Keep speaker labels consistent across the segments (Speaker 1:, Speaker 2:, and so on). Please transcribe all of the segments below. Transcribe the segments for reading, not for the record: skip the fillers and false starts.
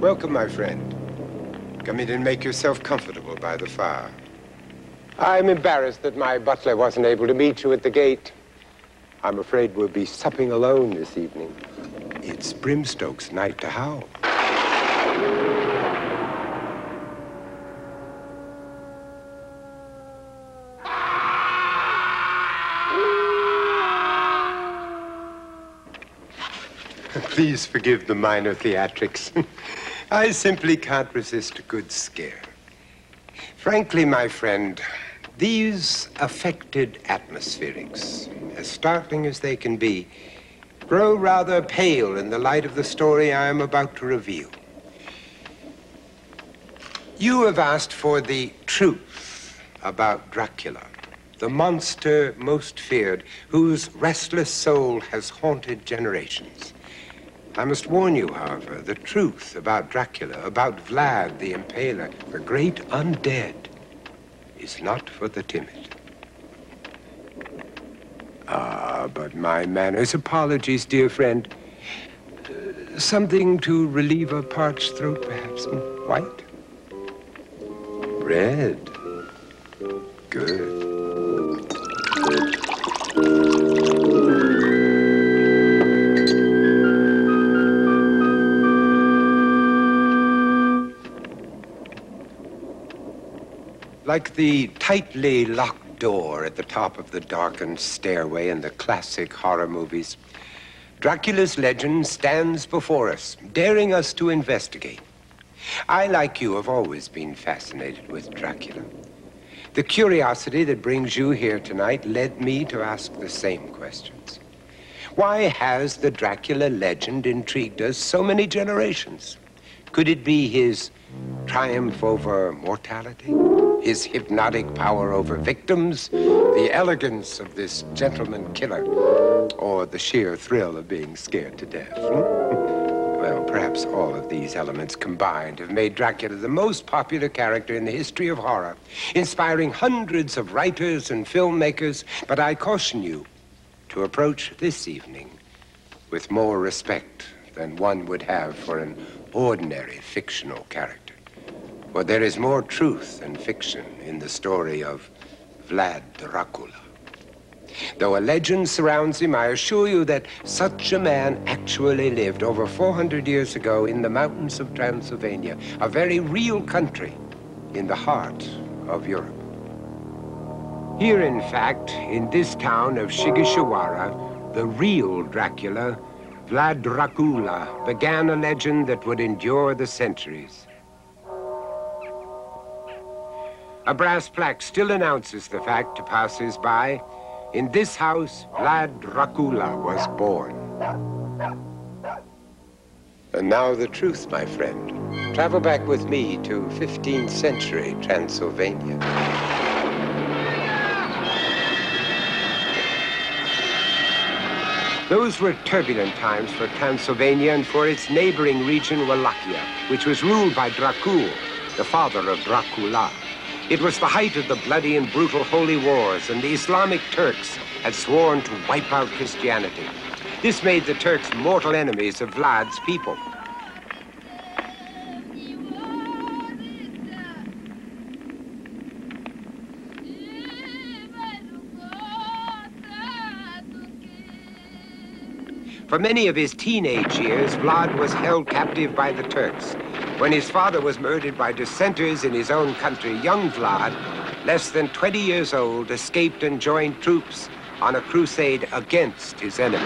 Speaker 1: Welcome, my friend. Come in and make yourself comfortable by the fire. I'm embarrassed that my butler wasn't able to meet you at the gate. I'm afraid we'll be supping alone this evening. It's Brimstoke's night to howl. Please forgive the minor theatrics. I simply can't resist a good scare. Frankly, my friend, these affected atmospherics, as startling as they can be, grow rather pale in the light of the story I am about to reveal. You have asked for the truth about Dracula, the monster most feared, whose restless soul has haunted generations. I must warn you, however, the truth about Dracula, about Vlad the Impaler, the great undead, is not for the timid. But my manners. Apologies, dear friend. Something to relieve a parched throat, perhaps. White? Red? Good. Like the tightly locked door at the top of the darkened stairway in the classic horror movies, Dracula's legend stands before us, daring us to investigate. I, like you, have always been fascinated with Dracula. The curiosity that brings you here tonight led me to ask the same questions. Why has the Dracula legend intrigued us so many generations? Could it be his triumph over mortality? His hypnotic power over victims, the elegance of this gentleman killer, or the sheer thrill of being scared to death? Well, perhaps all of these elements combined have made Dracula the most popular character in the history of horror, inspiring hundreds of writers and filmmakers. But I caution you to approach this evening with more respect than one would have for an ordinary fictional character. For there is more truth than fiction in the story of Vlad Dracula. Though a legend surrounds him, I assure you that such a man actually lived over 400 years ago in the mountains of Transylvania, a very real country in the heart of Europe. Here, in fact, in this town of Shigashiwara, the real Dracula, Vlad Dracula, began a legend that would endure the centuries. A brass plaque still announces the fact to passers-by. In this house, Vlad Dracula was born. And now the truth, my friend. Travel back with me to 15th century Transylvania. Those were turbulent times for Transylvania and for its neighboring region, Wallachia, which was ruled by Dracul, the father of Dracula. It was the height of the bloody and brutal holy wars, and the Islamic Turks had sworn to wipe out Christianity. This made the Turks mortal enemies of Vlad's people. For many of his teenage years, Vlad was held captive by the Turks. When his father was murdered by dissenters in his own country, young Vlad, less than 20 years old, escaped and joined troops on a crusade against his enemies.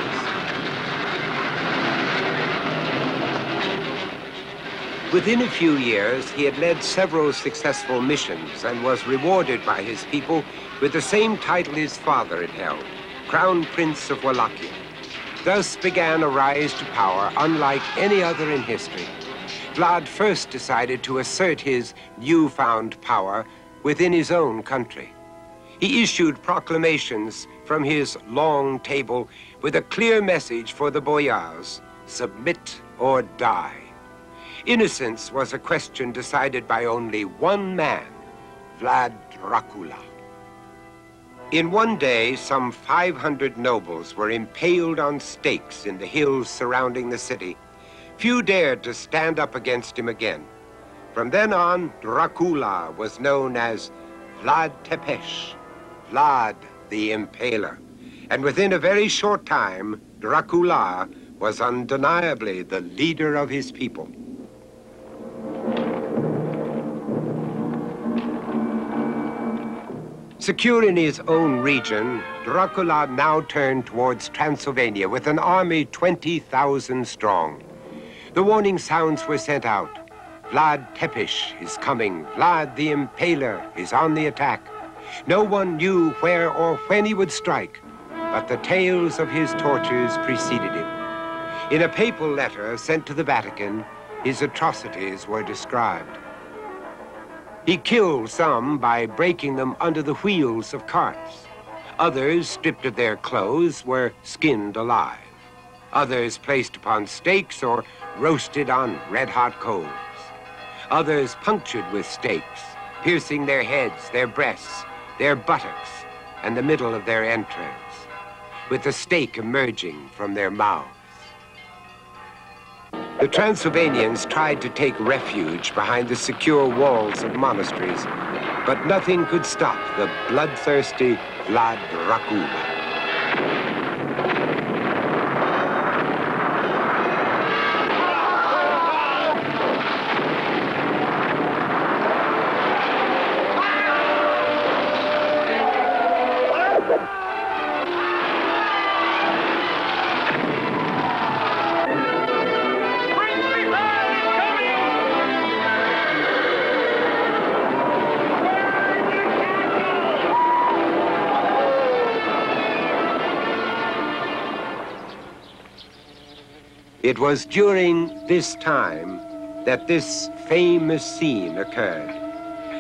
Speaker 1: Within a few years, he had led several successful missions and was rewarded by his people with the same title his father had held, Crown Prince of Wallachia. Thus began a rise to power unlike any other in history. Vlad first decided to assert his newfound power within his own country. He issued proclamations from his long table with a clear message for the boyars: submit or die. Innocence was a question decided by only one man, Vlad Dracula. In one day, some 500 nobles were impaled on stakes in the hills surrounding the city. Few dared to stand up against him again. From then on, Dracula was known as Vlad Tepes, Vlad the Impaler. And within a very short time, Dracula was undeniably the leader of his people. Secure in his own region, Dracula now turned towards Transylvania with an army 20,000 strong. The warning sounds were sent out. Vlad Tepes is coming. Vlad the Impaler is on the attack. No one knew where or when he would strike, but the tales of his tortures preceded him. In a papal letter sent to the Vatican, his atrocities were described. He killed some by breaking them under the wheels of carts. Others, stripped of their clothes, were skinned alive. Others placed upon stakes or roasted on red-hot coals. Others punctured with stakes, piercing their heads, their breasts, their buttocks, and the middle of their entrails, with the stake emerging from their mouths. The Transylvanians tried to take refuge behind the secure walls of monasteries, but nothing could stop the bloodthirsty Vlad Dracula. It was during this time that this famous scene occurred,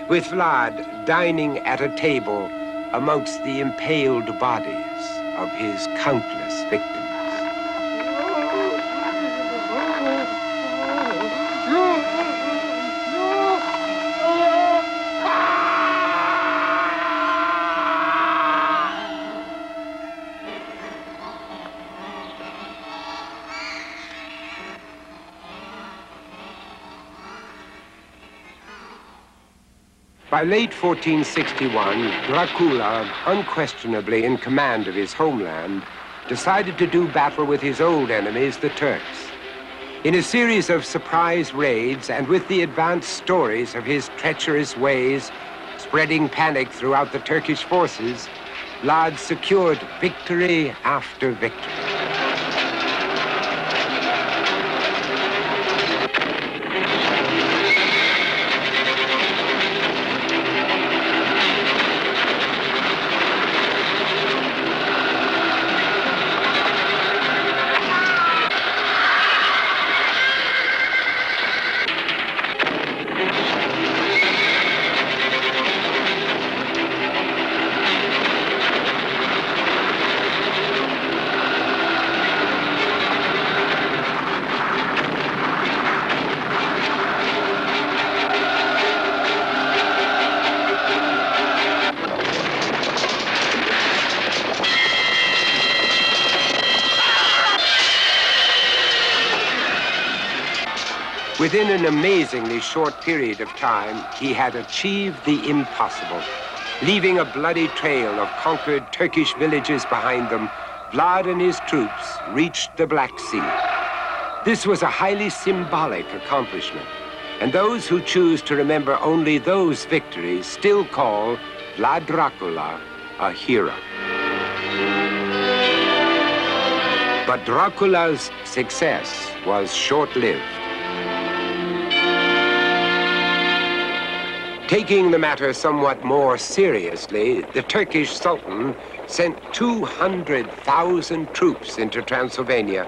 Speaker 1: with Vlad dining at a table amongst the impaled bodies of his countless victims. By late 1461, Dracula, unquestionably in command of his homeland, decided to do battle with his old enemies, the Turks. In a series of surprise raids, and with the advanced stories of his treacherous ways spreading panic throughout the Turkish forces, Vlad secured victory after victory. Within an amazingly short period of time, he had achieved the impossible. Leaving a bloody trail of conquered Turkish villages behind them, Vlad and his troops reached the Black Sea. This was a highly symbolic accomplishment, and those who choose to remember only those victories still call Vlad Dracula a hero. But Dracula's success was short-lived. Taking the matter somewhat more seriously, the Turkish Sultan sent 200,000 troops into Transylvania.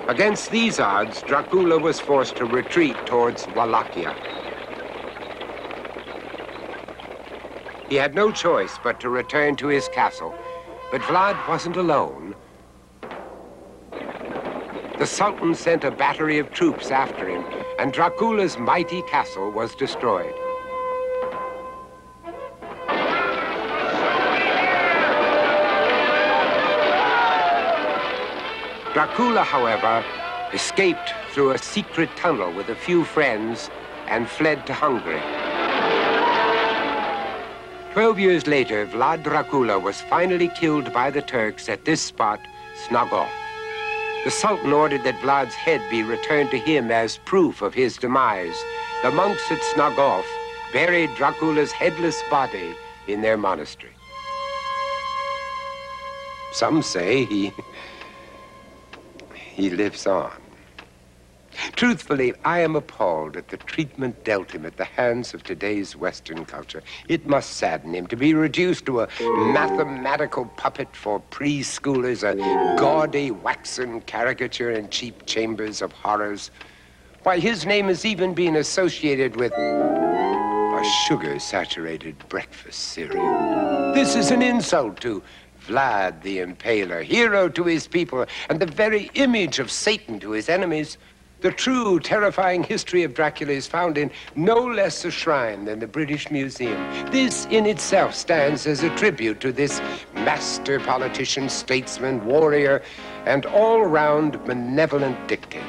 Speaker 1: Against these odds, Dracula was forced to retreat towards Wallachia. He had no choice but to return to his castle, but Vlad wasn't alone. The Sultan sent a battery of troops after him, and Dracula's mighty castle was destroyed. Dracula, however, escaped through a secret tunnel with a few friends and fled to Hungary. 12 years later, Vlad Dracula was finally killed by the Turks at this spot, Snagov. The Sultan ordered that Vlad's head be returned to him as proof of his demise. The monks at Snagov buried Dracula's headless body in their monastery. Some say he lives on. Truthfully, I am appalled at the treatment dealt him at the hands of today's Western culture. It must sadden him to be reduced to a mathematical puppet for preschoolers, a gaudy waxen caricature in cheap chambers of horrors. Why, his name has even been associated with a sugar-saturated breakfast cereal. This is an insult to Vlad the Impaler, hero to his people, and the very image of Satan to his enemies. The true, terrifying history of Dracula is found in no less a shrine than the British Museum. This in itself stands as a tribute to this master politician, statesman, warrior, and all-round benevolent dictator.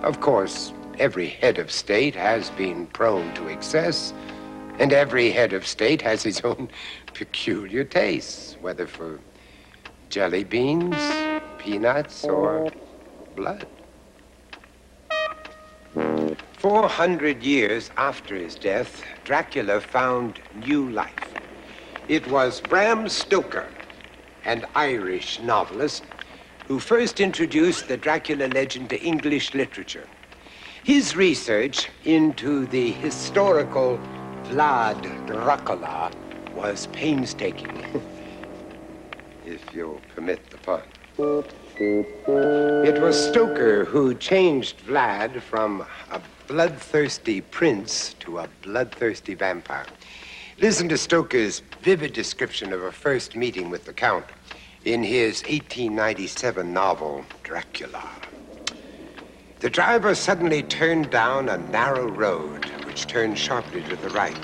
Speaker 1: Of course, every head of state has been prone to excess, and every head of state has his own peculiar tastes, whether for jelly beans, peanuts, or blood. 400 years after his death, Dracula found new life. It was Bram Stoker, an Irish novelist, who first introduced the Dracula legend to English literature. His research into the historical Vlad Dracula was painstaking, if you'll permit the pun. It was Stoker who changed Vlad from a bloodthirsty prince to a bloodthirsty vampire. Listen to Stoker's vivid description of a first meeting with the Count in his 1897 novel, Dracula. The driver suddenly turned down a narrow road, which turned sharply to the right.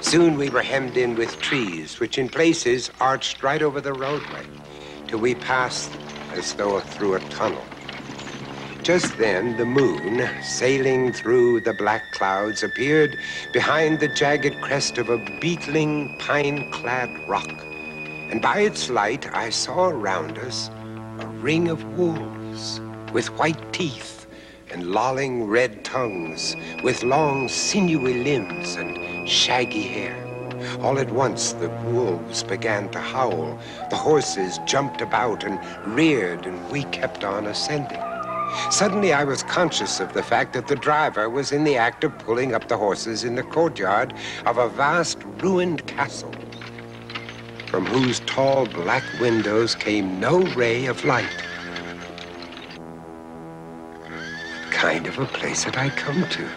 Speaker 1: Soon we were hemmed in with trees, which in places arched right over the roadway, till we passed as though through a tunnel. Just then, the moon, sailing through the black clouds, appeared behind the jagged crest of a beetling, pine-clad rock. And by its light, I saw around us a ring of wolves with white teeth and lolling red tongues, with long, sinewy limbs and shaggy hair. All at once, the wolves began to howl. The horses jumped about and reared, and we kept on ascending. Suddenly, I was conscious of the fact that the driver was in the act of pulling up the horses in the courtyard of a vast, ruined castle, from whose tall black windows came no ray of light. What kind of a place had I come to?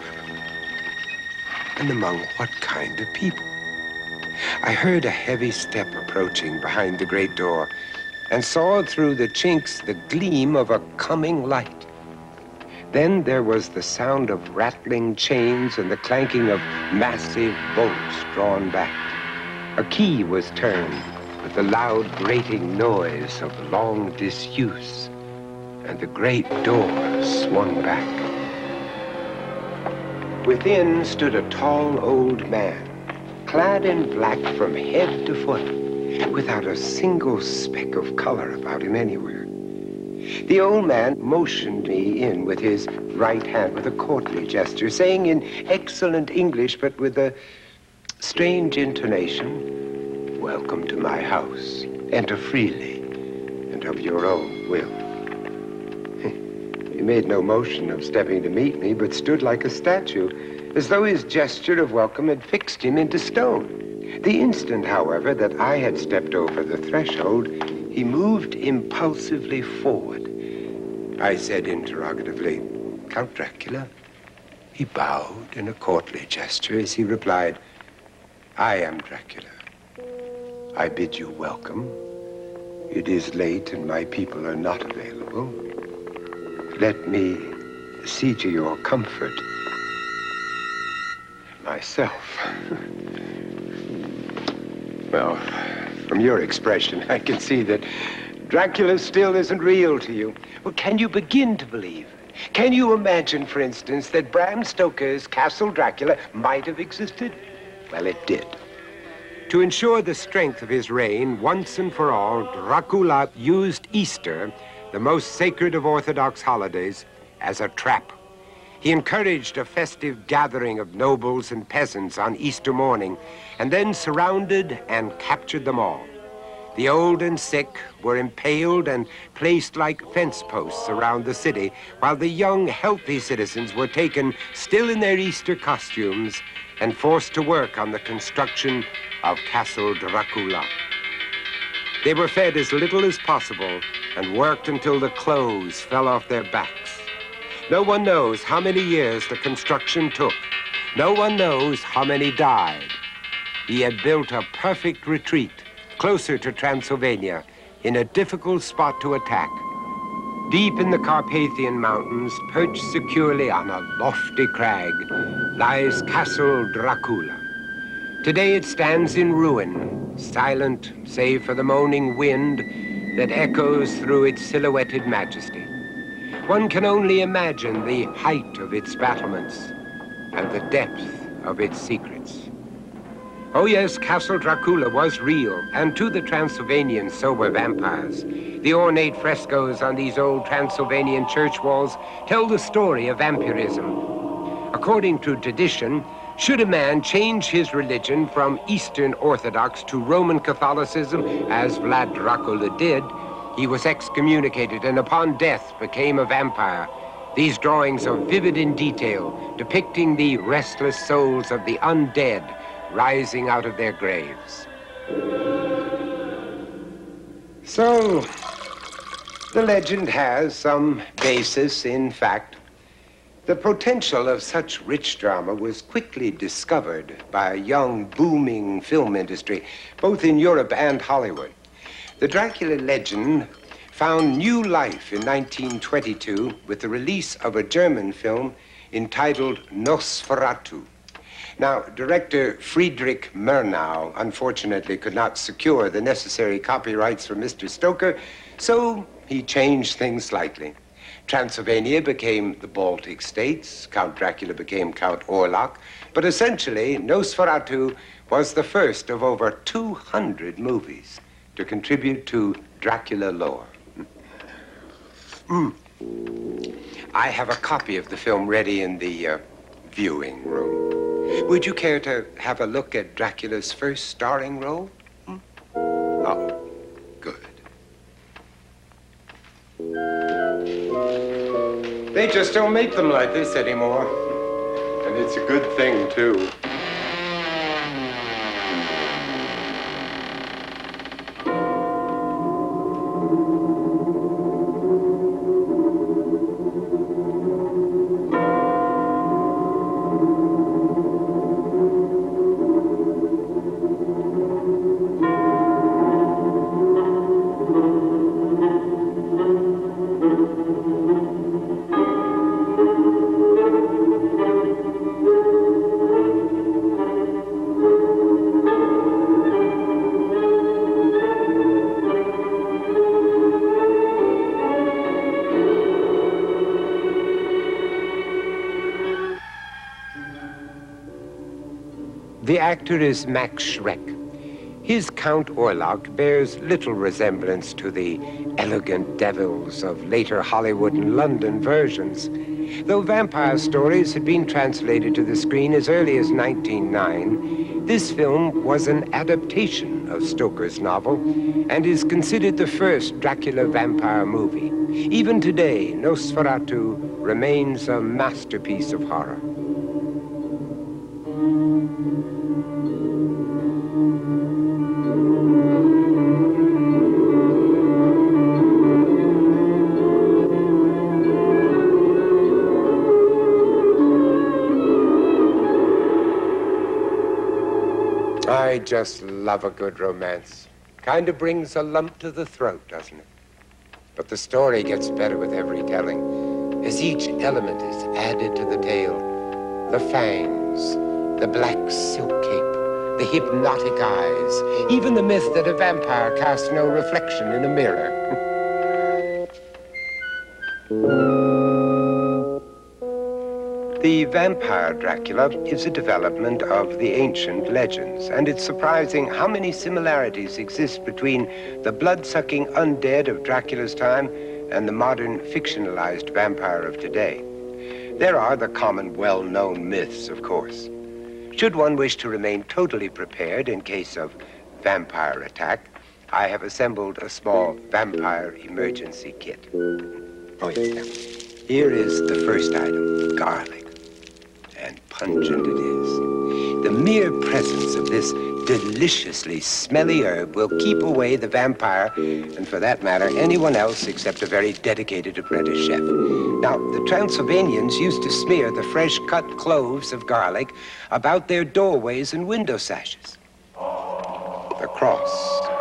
Speaker 1: And among what kind of people? I heard a heavy step approaching behind the great door and saw through the chinks the gleam of a coming light. Then there was the sound of rattling chains and the clanking of massive bolts drawn back. A key was turned with the loud grating noise of long disuse, and the great door swung back. Within stood a tall old man, clad in black from head to foot, without a single speck of color about him anywhere. The old man motioned me in with his right hand with a courtly gesture, saying in excellent English, but with a strange intonation, "Welcome to my house. Enter freely and of your own will." He made no motion of stepping to meet me, but stood like a statue, as though his gesture of welcome had fixed him into stone. The instant, however, that I had stepped over the threshold, he moved impulsively forward. I said interrogatively, "Count Dracula?" He bowed in a courtly gesture as he replied, "I am Dracula. I bid you welcome. It is late and my people are not available. Let me see to your comfort myself." Well, from your expression, I can see that Dracula still isn't real to you. Well, can you begin to believe? Can you imagine, for instance, that Bram Stoker's Castle Dracula might have existed? Well, it did. To ensure the strength of his reign, once and for all, Dracula used Easter, the most sacred of Orthodox holidays, as a trap. He encouraged a festive gathering of nobles and peasants on Easter morning, and then surrounded and captured them all. The old and sick were impaled and placed like fence posts around the city, while the young, healthy citizens were taken, still in their Easter costumes, and forced to work on the construction of Castle Dracula. They were fed as little as possible and worked until the clothes fell off their backs. No one knows how many years the construction took. No one knows how many died. He had built a perfect retreat, closer to Transylvania, in a difficult spot to attack. Deep in the Carpathian Mountains, perched securely on a lofty crag, lies Castle Dracula. Today it stands in ruin, silent save for the moaning wind that echoes through its silhouetted majesty. One can only imagine the height of its battlements and the depth of its secrets. Oh yes, Castle Dracula was real, and to the Transylvanians so were vampires. The ornate frescoes on these old Transylvanian church walls tell the story of vampirism. According to tradition, should a man change his religion from Eastern Orthodox to Roman Catholicism, as Vlad Dracula did, he was excommunicated and upon death became a vampire. These drawings are vivid in detail, depicting the restless souls of the undead rising out of their graves. So, the legend has some basis in fact. The potential of such rich drama was quickly discovered by a young, booming film industry, both in Europe and Hollywood. The Dracula legend found new life in 1922 with the release of a German film entitled Nosferatu. Now, director Friedrich Murnau unfortunately could not secure the necessary copyrights from Mr. Stoker, so he changed things slightly. Transylvania became the Baltic states, Count Dracula became Count Orlok, but essentially Nosferatu was the first of over 200 movies to contribute to Dracula lore. I have a copy of the film ready in the viewing room. Would you care to have a look at Dracula's first starring role? Oh, good. They just don't make them like this anymore. And it's a good thing, too. The actor is Max Schreck. His Count Orlok bears little resemblance to the elegant devils of later Hollywood and London versions. Though vampire stories had been translated to the screen as early as 1909, this film was an adaptation of Stoker's novel and is considered the first Dracula vampire movie. Even today, Nosferatu remains a masterpiece of horror. I just love a good romance. Kind of brings a lump to the throat, doesn't it? But the story gets better with every telling, as each element is added to the tale. The fangs, the black silk cape, the hypnotic eyes, even the myth that a vampire casts no reflection in a mirror. The vampire Dracula is a development of the ancient legends, and it's surprising how many similarities exist between the blood-sucking undead of Dracula's time and the modern fictionalized vampire of today. There are the common, well-known myths, of course. Should one wish to remain totally prepared in case of vampire attack, I have assembled a small vampire emergency kit. Oh, yeah. Here is the first item, garlic. And pungent it is. The mere presence of this deliciously smelly herb will keep away the vampire, and for that matter, anyone else except a very dedicated apprentice chef. Now, the Transylvanians used to smear the fresh-cut cloves of garlic about their doorways and window sashes. The cross,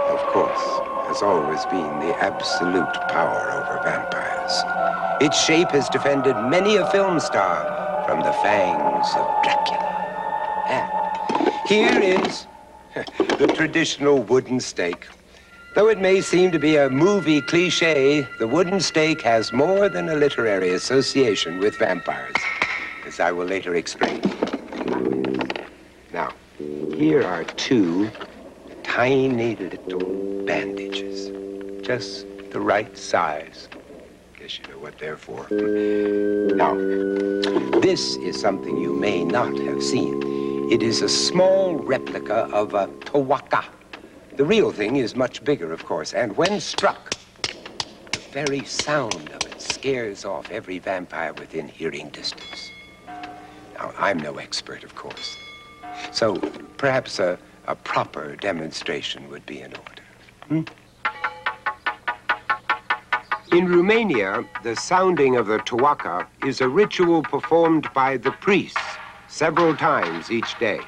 Speaker 1: of course, has always been the absolute power over vampires. Its shape has defended many a film star from the fangs of Dracula. And here is the traditional wooden stake. Though it may seem to be a movie cliche, the wooden stake has more than a literary association with vampires, as I will later explain. Now, here are two tiny little bandages, just the right size. Guess you know what they're for. Now, this is something you may not have seen. It is a small replica of a tawaka. The real thing is much bigger, of course, and when struck, the very sound of it scares off every vampire within hearing distance. Now, I'm no expert, of course, so perhaps a proper demonstration would be in order. In Romania, the sounding of the tawaka is a ritual performed by the priests several times each day.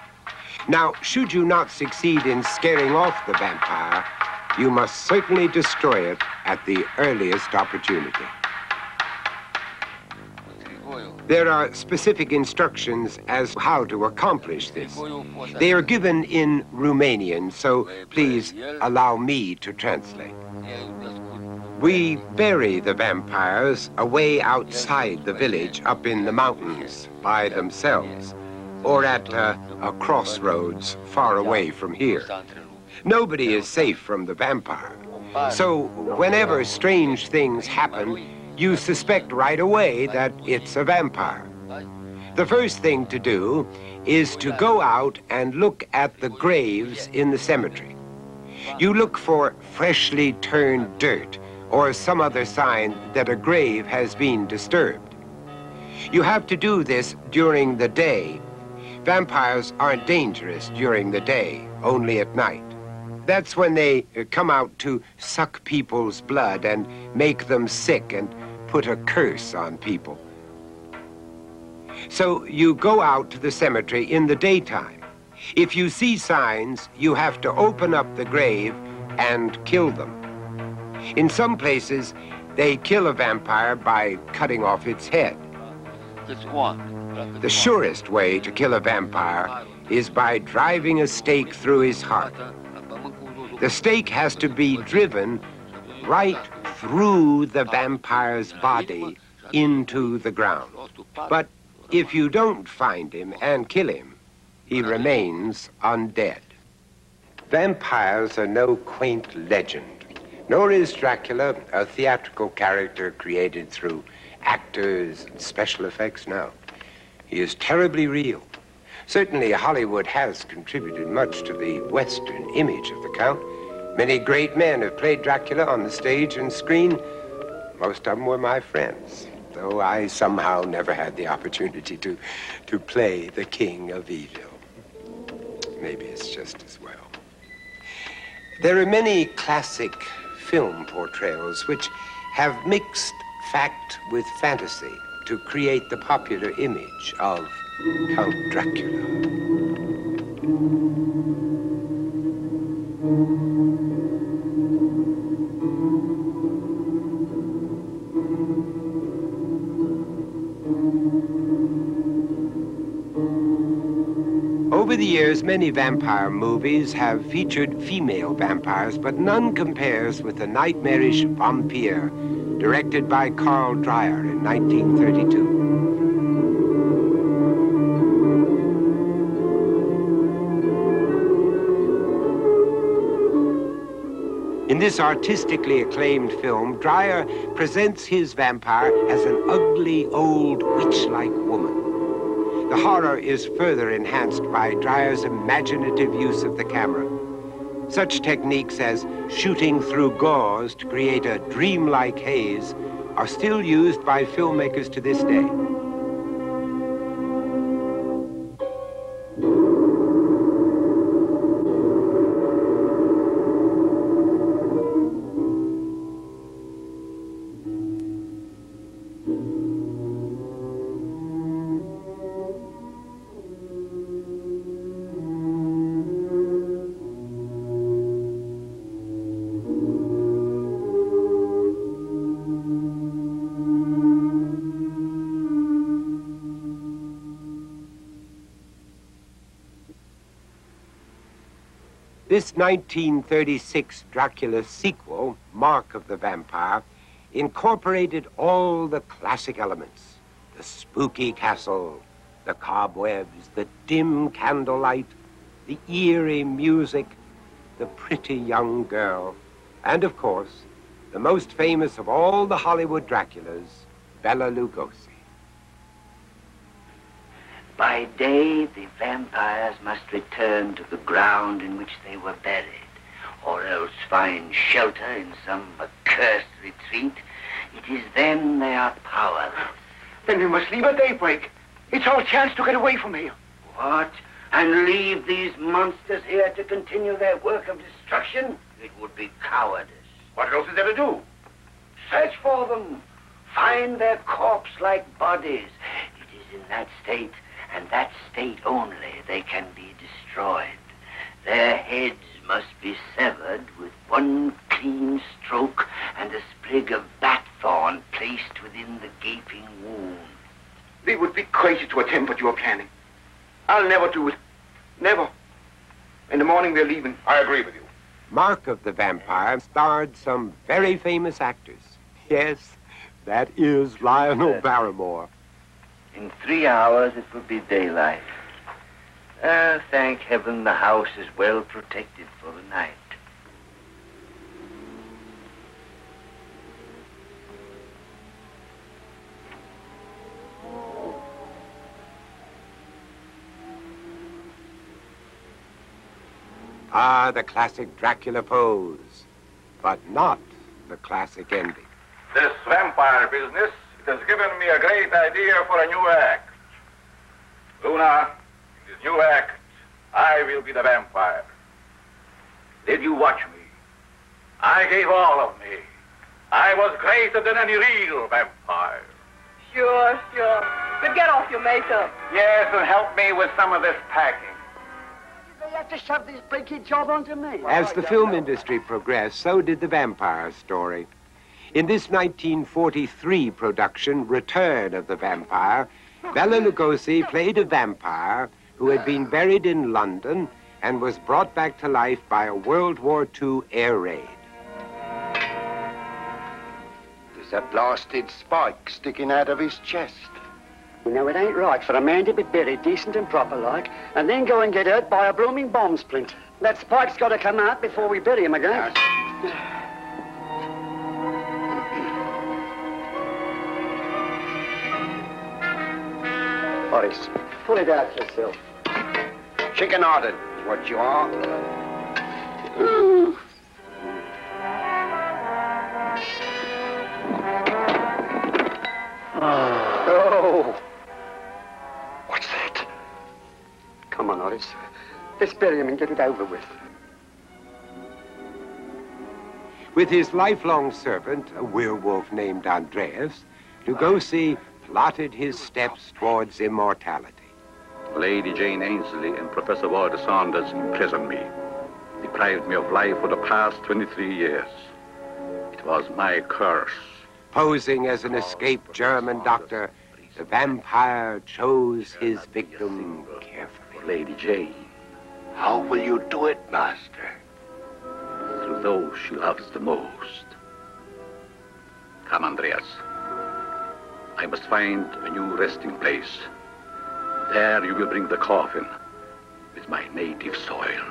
Speaker 1: Now, should you not succeed in scaring off the vampire, you must certainly destroy it at the earliest opportunity. There are specific instructions as to how to accomplish this. They are given in Romanian, so please allow me to translate. We bury the vampires away outside the village, up in the mountains by themselves, or at a crossroads far away from here. Nobody is safe from the vampire. So whenever strange things happen, you suspect right away that it's a vampire. The first thing to do is to go out and look at the graves in the cemetery. You look for freshly turned dirt or some other sign that a grave has been disturbed. You have to do this during the day. Vampires aren't dangerous during the day, only at night. That's when they come out to suck people's blood and make them sick and put a curse on people. So you go out to the cemetery in the daytime. If you see signs, you have to open up the grave and kill them. In some places, they kill a vampire by cutting off its head. The surest way to kill a vampire is by driving a stake through his heart. The stake has to be driven right through the vampire's body into the ground. But if you don't find him and kill him, he remains undead. Vampires are no quaint legend. Nor is Dracula a theatrical character created through actors and special effects. No. He is terribly real. Certainly, Hollywood has contributed much to the Western image of the Count. Many great men have played Dracula on the stage and screen. Most of them were my friends, though I somehow never had the opportunity to play the King of Evil. Maybe it's just as well. There are many classic film portrayals which have mixed fact with fantasy to create the popular image of Count Dracula. Over Over the years, many vampire movies have featured female vampires, but none compares with the nightmarish Vampire, directed by Carl Dreyer in 1932. In this artistically acclaimed film, Dreyer presents his vampire as an ugly, old, witch-like woman. The horror is further enhanced by Dreyer's imaginative use of the camera. Such techniques as shooting through gauze to create a dreamlike haze are still used by filmmakers to this day. This 1936 Dracula sequel, Mark of the Vampire, incorporated all the classic elements: the spooky castle, the cobwebs, the dim candlelight, the eerie music, the pretty young girl, and of course, the most famous of all the Hollywood Draculas, Bela Lugosi.
Speaker 2: By day, the vampires must return to the ground in which they were buried, or else find shelter in some accursed retreat. It is then they are powerless.
Speaker 3: Then we must leave at daybreak. It's our chance to get away from here.
Speaker 2: What? And leave these monsters here to continue their work of destruction? It would be cowardice.
Speaker 3: What else is there to do?
Speaker 2: Search for them. Find their corpse-like bodies. It is in that state, and that state only, they can be destroyed. Their heads must be severed with one clean stroke and a sprig of bat thorn placed within the gaping wound.
Speaker 3: They would be crazy to attempt what you are planning. I'll never do it. Never. In the morning we're leaving. I agree with you.
Speaker 1: Mark of the Vampire starred some very famous actors. Yes, that is Lionel Barrymore.
Speaker 2: In 3 hours, it will be daylight. Thank heaven the house is well protected for the night.
Speaker 1: Ah, the classic Dracula pose, but not the classic ending.
Speaker 4: This vampire business has given me a great idea for a new act. Luna, in this new act, I will be the vampire. Did you watch me? I gave all of me. I was greater than any real vampire.
Speaker 5: Sure. But get off your makeup.
Speaker 4: Yes, and help me with some of this packing.
Speaker 5: They have to shove this blinky job onto me.
Speaker 1: As the film industry progressed, so did the vampire story. In this 1943 production, Return of the Vampire, Bela Lugosi played a vampire who had been buried in London and was brought back to life by a World War II air raid.
Speaker 6: There's a blasted spike sticking out of his chest.
Speaker 5: You know, it ain't right for a man to be buried decent and proper like, and then go and get hurt by a blooming bomb splint. That spike's got to come out before we bury him again. Boris, pull it out yourself.
Speaker 6: Chicken-hearted is what you are.
Speaker 5: Oh. What's that? Come on, Horace. Let's bury him and get it over with.
Speaker 1: With his lifelong servant, a werewolf named Andreas, Lugosi plotted his steps towards immortality.
Speaker 4: Lady Jane Ainsley and Professor Walter Saunders imprisoned me, deprived me of life for the past 23 years. It was my curse.
Speaker 1: Posing as an escaped German doctor, the vampire chose his victim carefully.
Speaker 4: Lady Jane.
Speaker 6: How will you do it, Master?
Speaker 7: Through those she loves the most. Come, Andreas. I must find a new resting place. There you will bring the coffin with my native soil.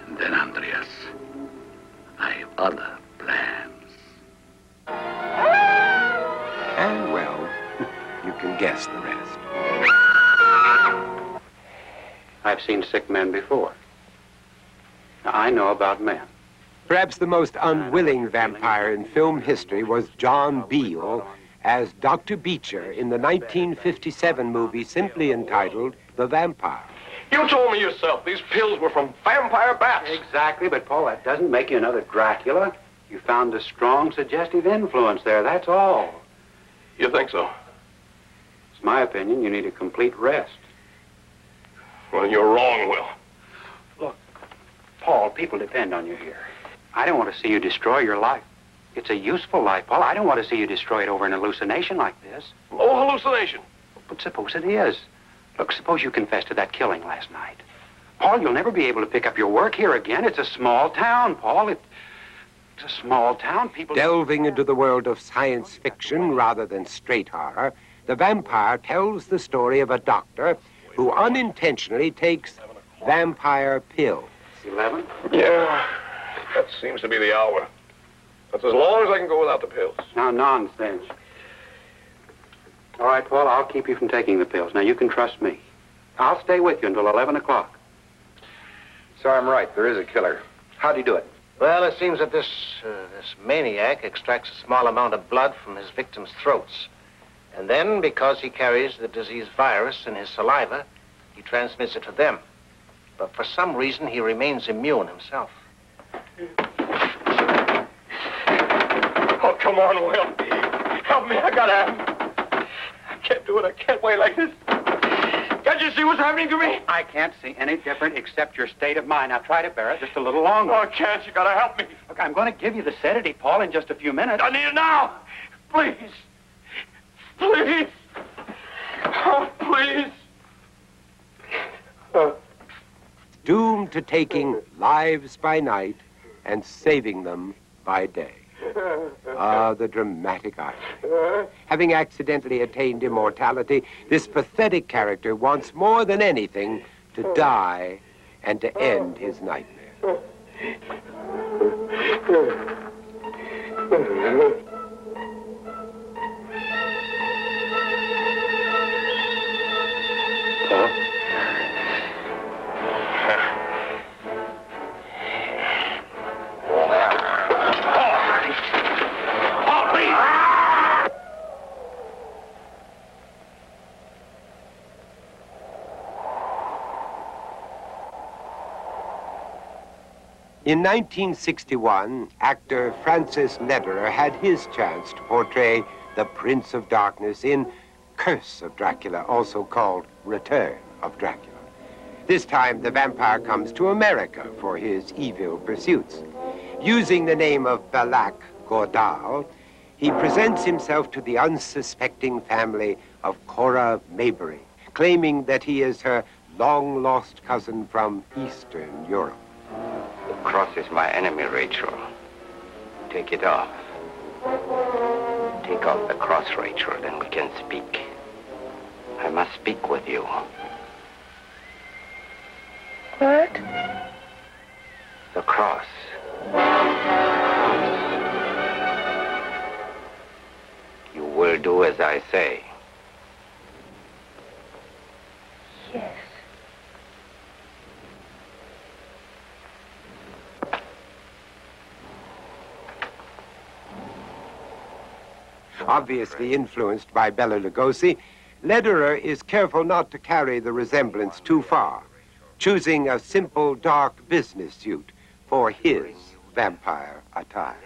Speaker 7: And then, Andreas, I have other plans.
Speaker 1: And, well, you can guess the rest.
Speaker 8: I've seen sick men before. Now, I know about men.
Speaker 1: Perhaps the most unwilling vampire in film history was John Beale as Dr. Beecher in the 1957 movie simply entitled The Vampire.
Speaker 9: You told me yourself these pills were from vampire bats.
Speaker 8: Exactly, but Paul, that doesn't make you another Dracula. You found a strong suggestive influence there, that's all.
Speaker 9: You think so?
Speaker 8: It's my opinion you need a complete rest.
Speaker 9: Well, you're wrong, Will.
Speaker 8: Look, Paul, people depend on you here. I don't want to see you destroy your life. It's a useful life, Paul. I don't want to see you destroy it over an hallucination like this.
Speaker 9: No hallucination.
Speaker 8: But suppose it is. Look, suppose you confess to that killing last night. Paul, you'll never be able to pick up your work here again. It's a small town, Paul. It's a small town. People...
Speaker 1: Delving into the world of science fiction rather than straight horror, The Vampire tells the story of a doctor who unintentionally takes vampire pills.
Speaker 8: 11?
Speaker 9: Yeah, that seems to be the hour. That's as long as I can go without the pills.
Speaker 8: Now, nonsense. All right, Paul, I'll keep you from taking the pills. Now, you can trust me. I'll stay with you until 11 o'clock.
Speaker 10: So I'm right. There is a killer. How'd he do it?
Speaker 11: Well, it seems that this maniac extracts a small amount of blood from his victims' throats. And then, because he carries the disease virus in his saliva, he transmits it to them. But for some reason, he remains immune himself.
Speaker 9: Oh, come on, Will. Help me. I gotta have him. I can't do it. I can't wait like this. Can't you see what's happening to me?
Speaker 8: I can't see any different except your state of mind. Now, try to bear it just a little longer.
Speaker 9: Oh, I can't. You gotta help me.
Speaker 8: Look, I'm going to give you the sedative, Paul, in just a few minutes.
Speaker 9: I need it now. Please. Please. Oh, please.
Speaker 1: Doomed to taking lives by night and saving them by day. Ah, the dramatic irony. Having accidentally attained immortality, this pathetic character wants more than anything to die and to end his nightmare. In 1961, actor Francis Lederer had his chance to portray the Prince of Darkness in Curse of Dracula, also called Return of Dracula. This time, the vampire comes to America for his evil pursuits. Using the name of Balak Godal, he presents himself to the unsuspecting family of Cora Maybury, claiming that he is her long-lost cousin from Eastern Europe.
Speaker 2: The cross is my enemy, Rachel. Take it off. Take off the cross, Rachel, then we can speak. I must speak with you.
Speaker 12: What?
Speaker 2: The cross. You will do as I say.
Speaker 12: Yes.
Speaker 1: Obviously influenced by Bela Lugosi, Lederer is careful not to carry the resemblance too far, choosing a simple, dark business suit for his vampire attire.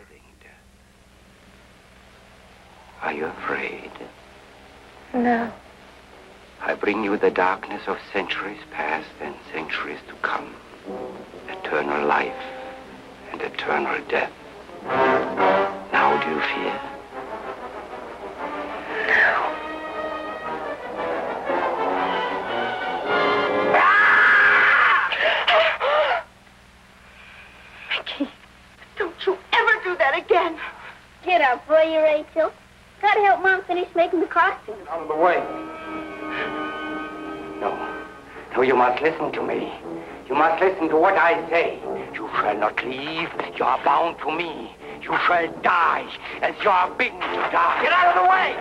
Speaker 2: Are you afraid?
Speaker 12: No.
Speaker 2: I bring you the darkness of centuries past and centuries to come. Eternal life and eternal death. Now do you fear?
Speaker 13: out for you, Rachel. Gotta help Mom finish making the costumes.
Speaker 8: Out of the way. No. No, you must listen to me. You must listen to what I say. You shall not leave. You are bound to me. You shall die as you are bidden to die. Get out of the way!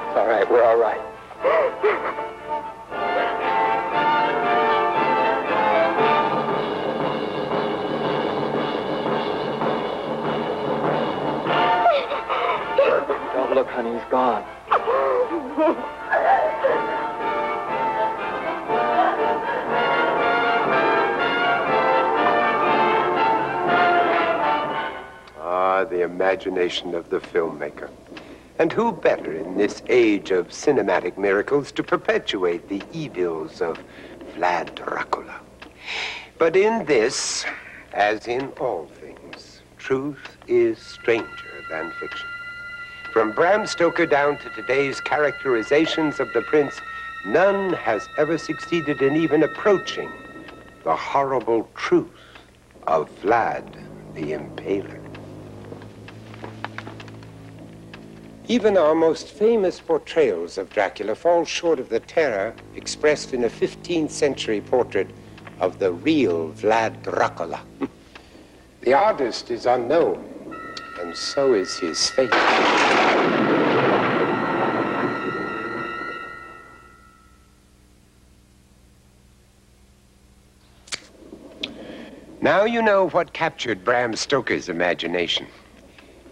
Speaker 8: It's all right. We're all right. Don't look, honey. He's gone.
Speaker 1: Ah, the imagination of the filmmaker. And who better in this age of cinematic miracles to perpetuate the evils of Vlad Dracula? But in this, as in all things, truth is stranger than fiction. From Bram Stoker down to today's characterizations of the prince, none has ever succeeded in even approaching the horrible truth of Vlad the Impaler. Even our most famous portrayals of Dracula fall short of the terror expressed in a 15th century portrait of the real Vlad Dracula. The artist is unknown, and so is his fate. Now you know what captured Bram Stoker's imagination.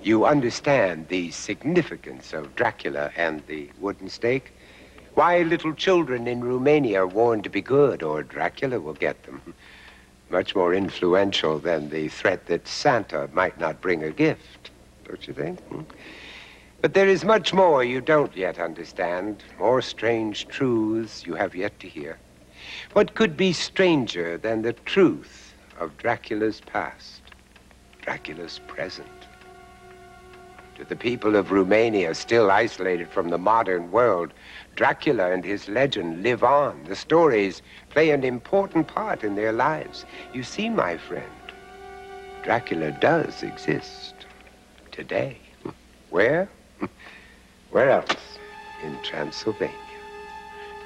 Speaker 1: You understand the significance of Dracula and the wooden stake. Why little children in Romania are warned to be good, or Dracula will get them. Much more influential than the threat that Santa might not bring a gift, don't you think? But there is much more you don't yet understand, more strange truths you have yet to hear. What could be stranger than the truth of Dracula's past, Dracula's present? To the people of Romania, still isolated from the modern world, Dracula and his legend live on. The stories play an important part in their lives. You see, my friend, Dracula does exist today. Where? Where else? In Transylvania.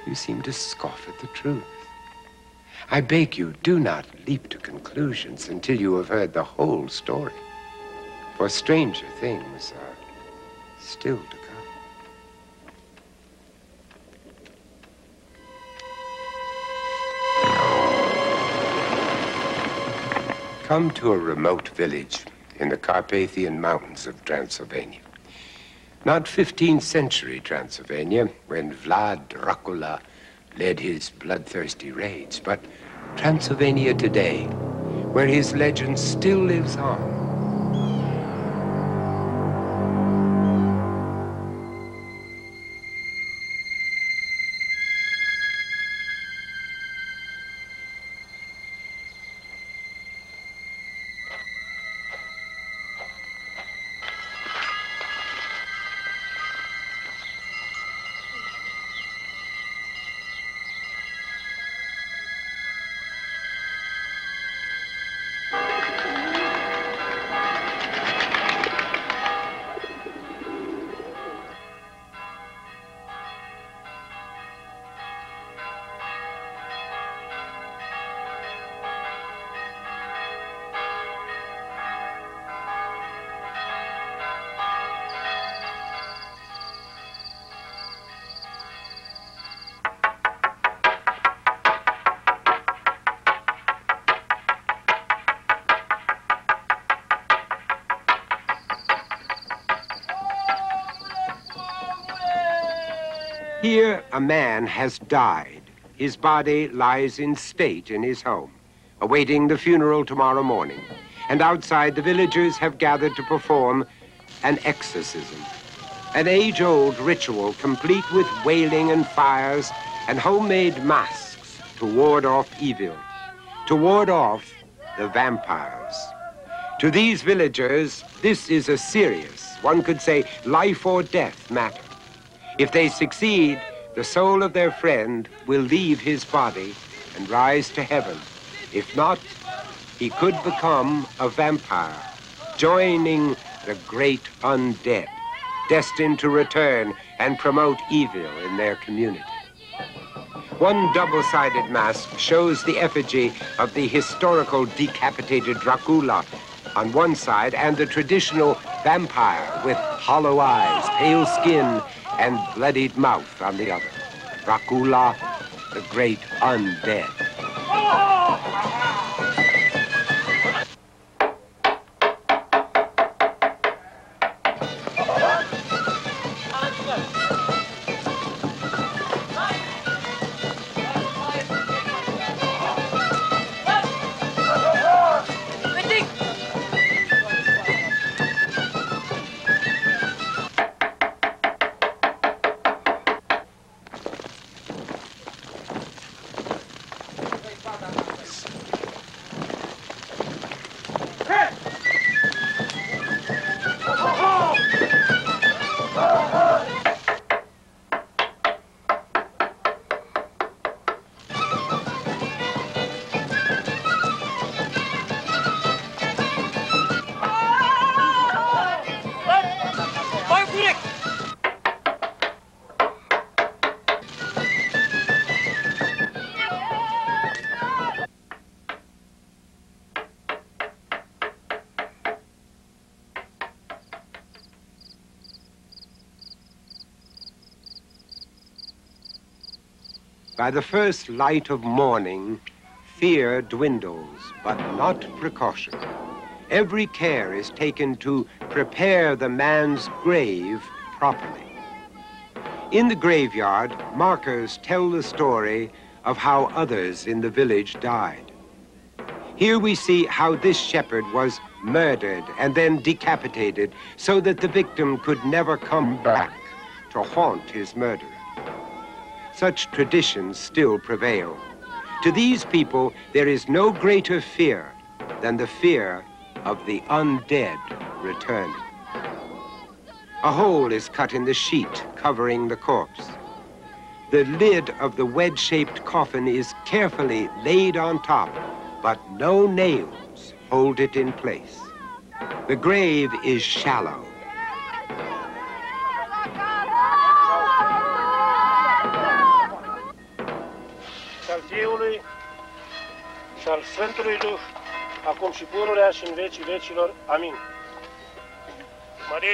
Speaker 1: You seem to scoff at the truth. I beg you, do not leap to conclusions until you have heard the whole story. For stranger things are still to come. Come to a remote village in the Carpathian Mountains of Transylvania. Not 15th century Transylvania, when Vlad Dracula led his bloodthirsty raids, but Transylvania today, where his legend still lives on. Here, a man has died. His body lies in state in his home, awaiting the funeral tomorrow morning. And outside, the villagers have gathered to perform an exorcism, an age-old ritual complete with wailing and fires and homemade masks to ward off evil, to ward off the vampires. To these villagers, this is a serious one could say life or death matter. If they succeed, the soul of their friend will leave his body and rise to heaven. If not, he could become a vampire, joining the great undead, destined to return and promote evil in their community. One double-sided mask shows the effigy of the historical decapitated Dracula on one side and the traditional vampire with hollow eyes, pale skin, and bloodied mouth on the other. Dracula, the great undead. By the first light of morning, fear dwindles, but not precaution. Every care is taken to prepare the man's grave properly. In the graveyard, markers tell the story of how others in the village died. Here we see how this shepherd was murdered and then decapitated so that the victim could never come back to haunt his murderer. Such traditions still prevail. To these people, there is no greater fear than the fear of the undead returning. A hole is cut in the sheet covering the corpse. The lid of the wedge-shaped coffin is carefully laid on top, but no nails hold it in place. The grave is shallow.
Speaker 14: Fiului și al Sfântului Duh, acum și pururea și în vecii vecilor. Amin.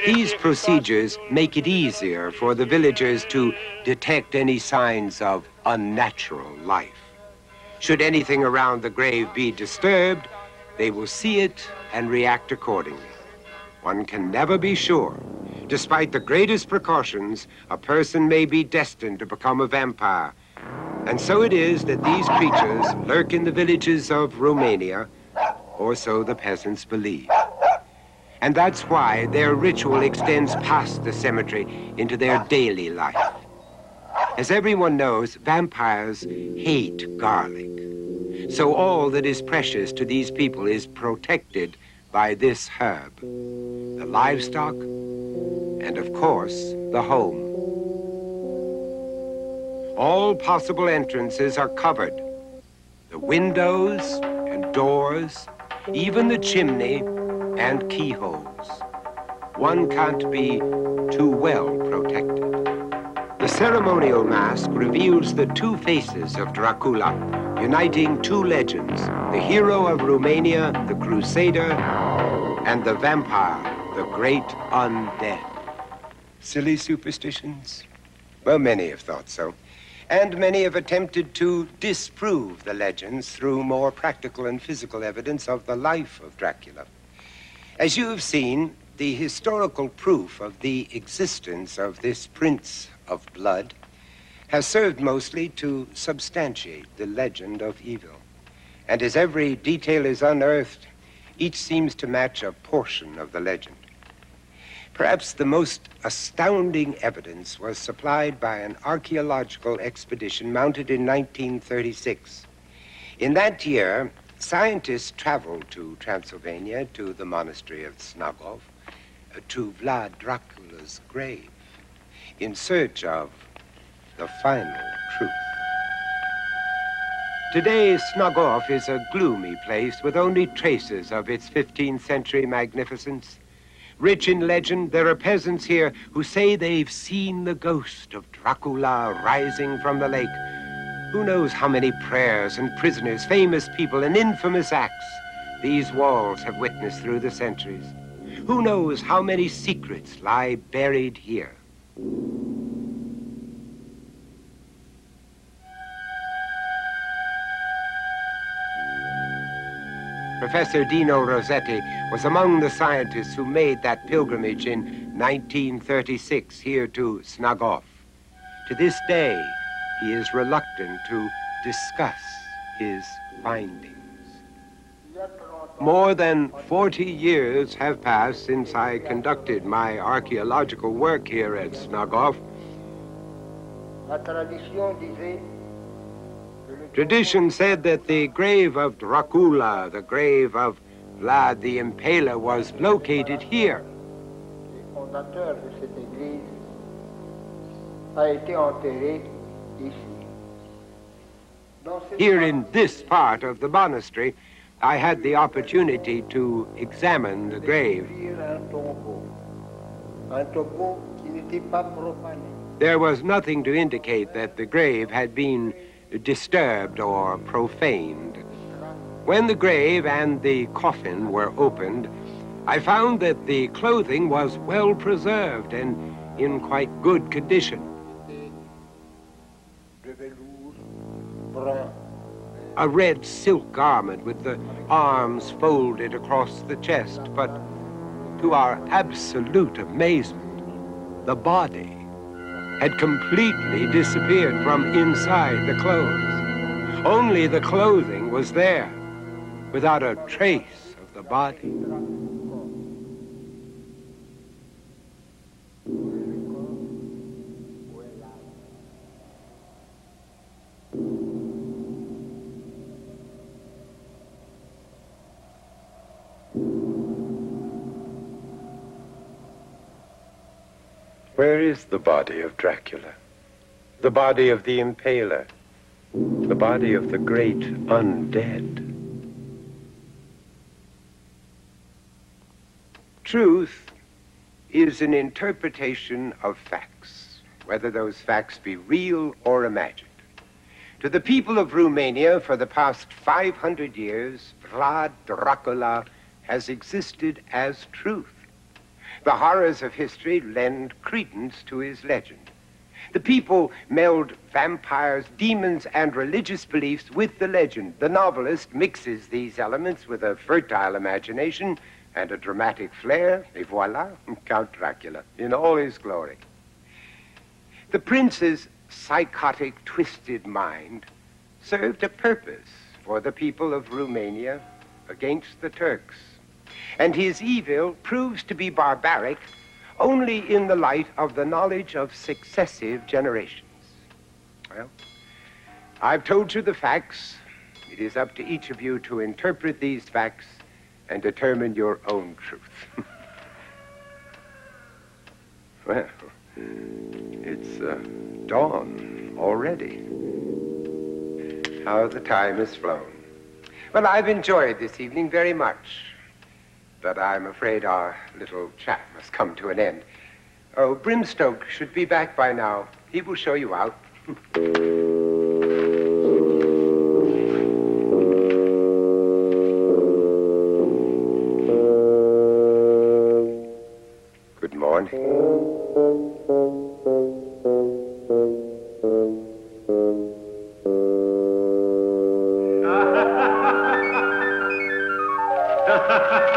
Speaker 1: These procedures make it easier for the villagers to detect any signs of unnatural life. Should anything around the grave be disturbed, they will see it and react accordingly. One can never be sure. Despite the greatest precautions, a person may be destined to become a vampire. And so it is that these creatures lurk in the villages of Romania, or so the peasants believe. And that's why their ritual extends past the cemetery into their daily life. As everyone knows, vampires hate garlic. So all that is precious to these people is protected by this herb. The livestock, and of course, the home. All possible entrances are covered. The windows and doors, even the chimney and keyholes. One can't be too well protected. The ceremonial mask reveals the two faces of Dracula, uniting two legends, the hero of Romania, the crusader, and the vampire, the great undead. Silly superstitions? Well, many have thought so. And many have attempted to disprove the legends through more practical and physical evidence of the life of Dracula. As you have seen, the historical proof of the existence of this prince of blood has served mostly to substantiate the legend of evil. And as every detail is unearthed, each seems to match a portion of the legend. Perhaps the most astounding evidence was supplied by an archaeological expedition mounted in 1936. In that year, scientists traveled to Transylvania, to the monastery of Snagov, to Vlad Dracula's grave in search of the final truth. Today, Snogov is a gloomy place with only traces of its 15th century magnificence. Rich in legend, there are peasants here who say they've seen the ghost of Dracula rising from the lake. Who knows how many prayers and prisoners, famous people and infamous acts these walls have witnessed through the centuries? Who knows how many secrets lie buried here? Professor Dino Rossetti was among the scientists who made that pilgrimage in 1936 here to Snogov. To this day, he is reluctant to discuss his findings. More than 40 years have passed since I conducted my archaeological work here at Snogov. Tradition said that the grave of Dracula, the grave of Vlad the Impaler, was located here. Here in this part of the monastery, I had the opportunity to examine the grave. There was nothing to indicate that the grave had been disturbed or profaned. When the grave and the coffin were opened, I found that the clothing was well preserved and in quite good condition. A red silk garment with the arms folded across the chest, but to our absolute amazement, the body had completely disappeared from inside the clothes. Only the clothing was there, without a trace of the body. Where is the body of Dracula? The body of the Impaler? The body of the great undead? Truth is an interpretation of facts, whether those facts be real or imagined. To the people of Romania, for the past 500 years, Vlad Dracula has existed as truth. The horrors of history lend credence to his legend. The people meld vampires, demons, and religious beliefs with the legend. The novelist mixes these elements with a fertile imagination and a dramatic flair, et voila, Count Dracula in all his glory. The prince's psychotic, twisted mind served a purpose for the people of Romania against the Turks. And his evil proves to be barbaric only in the light of the knowledge of successive generations. Well, I've told you the facts. It is up to each of you to interpret these facts and determine your own truth. Well, it's dawn already. How the time has flown. Well, I've enjoyed this evening very much. But I'm afraid our little chat must come to an end. Oh, Brimstoke should be back by now. He will show you out. Good morning. Ha ha ha.